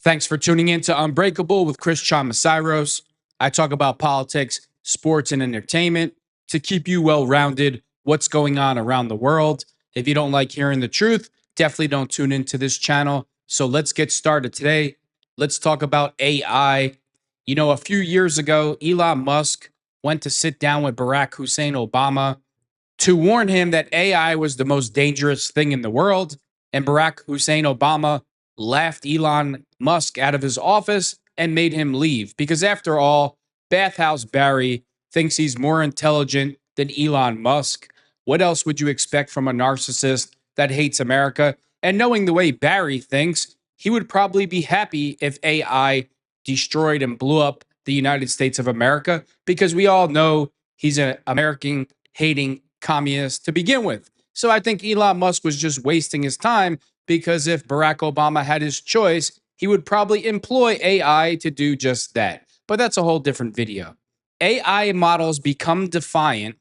Thanks for tuning in to Unbreakable with Chris Chamasiros. I talk about politics, sports, and entertainment to keep you well rounded, what's going on around the world. If you don't like hearing the truth, definitely don't tune into this channel. So let's get started today. Let's talk about AI. You know, a few years ago, Elon Musk went to sit down with Barack Hussein Obama to warn him that AI was the most dangerous thing in the world. And Barack Hussein Obama laughed Elon Musk out of his office and made him leave. Because after all, Bathhouse Barry thinks he's more intelligent than Elon Musk. What else would you expect from a narcissist that hates America? And knowing the way Barry thinks, he would probably be happy if AI destroyed and blew up the United States of America, because we all know he's an American hating communist to begin with. So I think Elon Musk was just wasting his time, because if Barack Obama had his choice, he would probably employ AI to do just that. But that's a whole different video. AI models become defiant.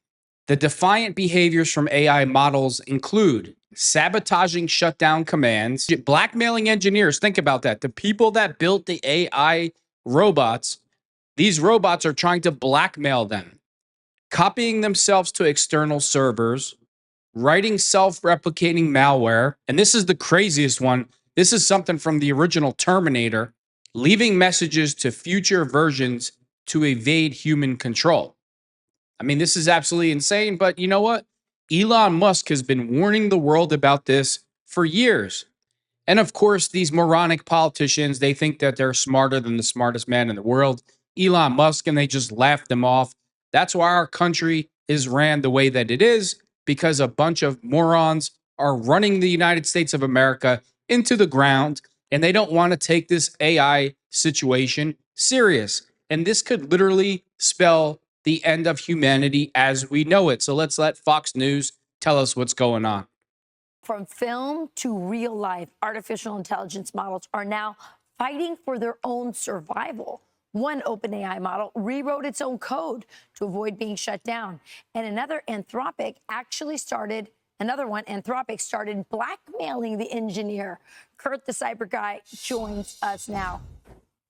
The defiant behaviors from AI models include sabotaging shutdown commands, blackmailing engineers. Think about that. The people that built the AI robots, these robots are trying to blackmail them, copying themselves to external servers, writing self-replicating malware, and this is the craziest one. This is something from the original Terminator, leaving messages to future versions to evade human control. I mean, this is absolutely insane, but you know what? Elon Musk has been warning the world about this for years. And of course, these moronic politicians, they think that they're smarter than the smartest man in the world, Elon Musk, and they just laugh them off. That's why our country is ran the way that it is, because a bunch of morons are running the United States of America into the ground, and they don't want to take this AI situation serious. And this could literally spell the end of humanity as we know it. So let's let Fox News tell us what's going on. From film to real life, artificial intelligence models are now fighting for their own survival. One OpenAI model rewrote its own code to avoid being shut down. And Anthropic started blackmailing the engineer. Kurt, the cyber guy, joins us now.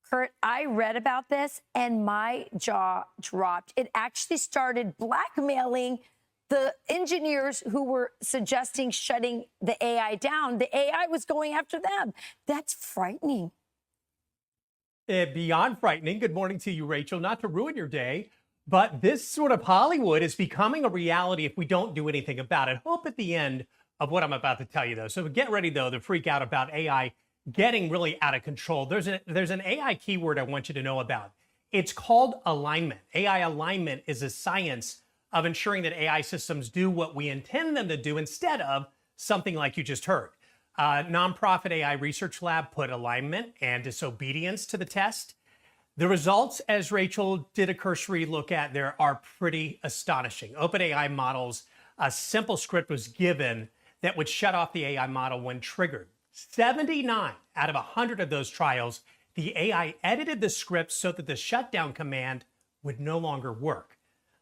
Kurt, I read about this and my jaw dropped. It actually started blackmailing the engineers who were suggesting shutting the AI down. The AI was going after them. That's frightening. Beyond frightening. Good morning to you, Rachel. Not to ruin your day, but this sort of Hollywood is becoming a reality if we don't do anything about it. Hope at the end of what I'm about to tell you, though. So get ready, though, to freak out about AI getting really out of control. There's an AI keyword I want you to know about. It's called alignment. AI alignment is a science of ensuring that AI systems do what we intend them to do instead of something like you just heard. Nonprofit AI research lab put alignment and disobedience to the test. The results, as Rachel did a cursory look at there, are pretty astonishing. OpenAI models, a simple script was given that would shut off the AI model when triggered. 79 out of 100 of those trials, the AI edited the script so that the shutdown command would no longer work.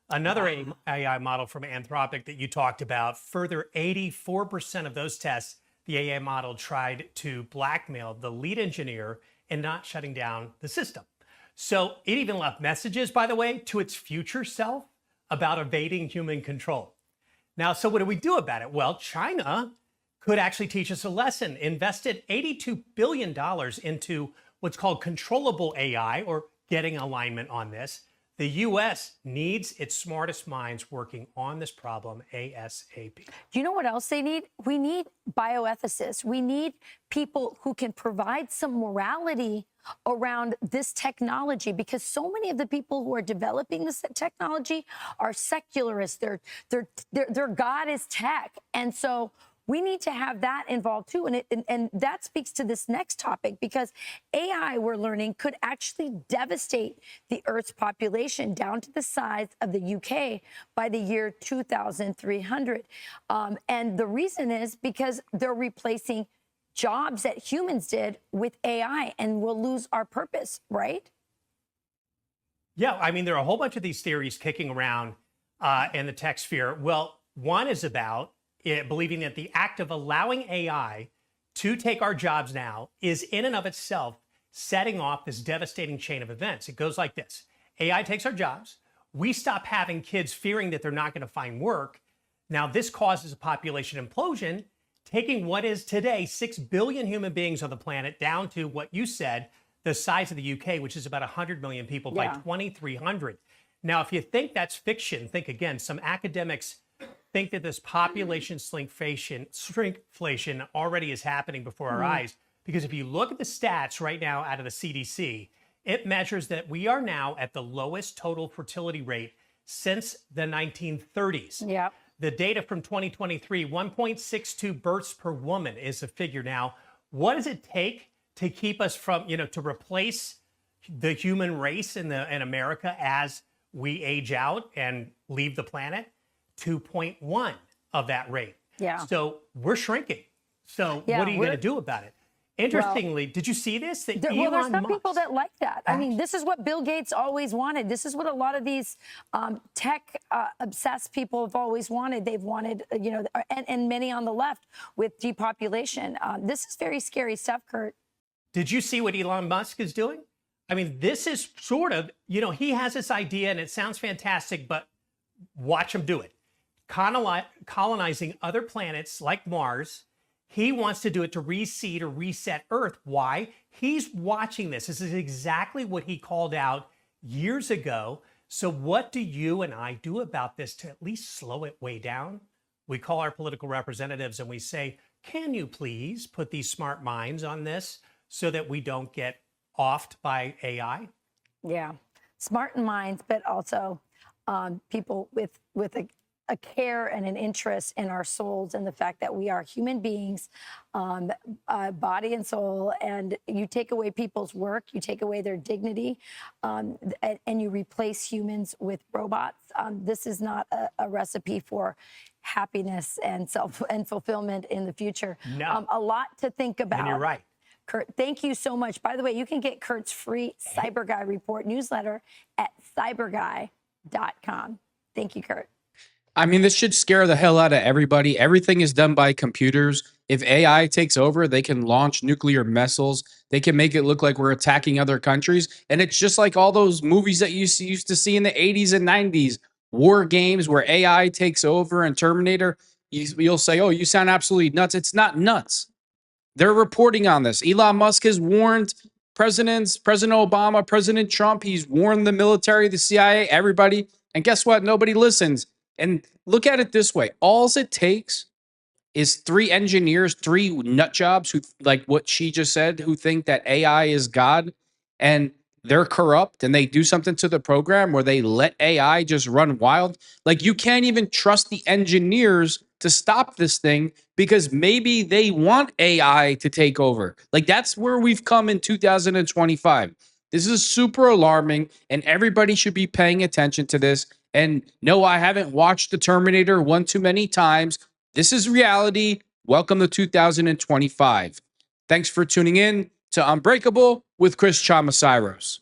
Another AI model from Anthropic that you talked about, further 84% of those tests, the AI model tried to blackmail the lead engineer and not shutting down the system. So it even left messages, by the way, to its future self about evading human control. Now, so what do we do about it? Well, China could actually teach us a lesson. Invested $82 billion into what's called controllable AI, or getting alignment on this. The U.S. needs its smartest minds working on this problem ASAP. Do you know what else they need? We need bioethicists. We need people who can provide some morality around this technology, because so many of the people who are developing this technology are secularists. Their God is tech. And so we need to have that involved too. And that speaks to this next topic, because AI, we're learning, could actually devastate the Earth's population down to the size of the UK by the year 2300. And the reason is because they're replacing jobs that humans did with AI, and we'll lose our purpose, right? Yeah, I mean, there are a whole bunch of these theories kicking around in the tech sphere. Well, one is about believing that the act of allowing AI to take our jobs now is in and of itself setting off this devastating chain of events. It goes like this. AI takes our jobs. We stop having kids fearing that they're not going to find work. Now, this causes a population implosion, taking what is today 6 billion human beings on the planet down to what you said, the size of the UK, which is about 100 million people by 2300. Now, if you think that's fiction, think again. Some academics think that this population shrinkflation already is happening before our eyes. Because if you look at the stats right now out of the CDC, it measures that we are now at the lowest total fertility rate since the 1930s. Yeah. The data from 2023, 1.62 births per woman is a figure now. What does it take to keep us from, to replace the human race in America as we age out and leave the planet? 2.1 of that rate. Yeah. So we're shrinking. So what are you going to do about it? Interestingly, did you see this? That well, there's some Musk, people that like that. I mean, this is what Bill Gates always wanted. This is what a lot of these tech obsessed people have always wanted. They've wanted, and many on the left with depopulation. This is very scary stuff, Kurt. Did you see what Elon Musk is doing? I mean, this is sort of, he has this idea and it sounds fantastic, but watch him do it. Colonizing other planets like Mars. He wants to do it to reseed or reset Earth. Why? He's watching this. This is exactly what he called out years ago. So what do you and I do about this to at least slow it way down? We call our political representatives and we say, can you please put these smart minds on this so that we don't get offed by AI? Yeah, smart minds, but also people with a care and an interest in our souls and the fact that we are human beings, body and soul. And you take away people's work, you take away their dignity, and you replace humans with robots. This is not a recipe for happiness and fulfillment in the future. No. A lot to think about. And you're right. Kurt, thank you so much. By the way, you can get Kurt's free Cyber Guy report newsletter at cyberguy.com. Thank you, Kurt. I mean, this should scare the hell out of everybody. Everything is done by computers. If AI takes over, they can launch nuclear missiles. They can make it look like we're attacking other countries. And it's just like all those movies that you used to see in the 80s and 90s, war games where AI takes over and Terminator. You'll say, oh, you sound absolutely nuts. It's not nuts. They're reporting on this. Elon Musk has warned President Obama, President Trump. He's warned the military, the CIA, everybody. And guess what? Nobody listens. And look at it this way. All it takes is 3 engineers, 3 nut jobs who, like what she just said, who think that AI is God and they're corrupt and they do something to the program where they let AI just run wild. Like you can't even trust the engineers to stop this thing because maybe they want AI to take over. Like that's where we've come in 2025. This is super alarming and everybody should be paying attention to this. And no, I haven't watched The Terminator one too many times. This is reality. Welcome to 2025. Thanks for tuning in to Unbreakable with Chris Chamasiros.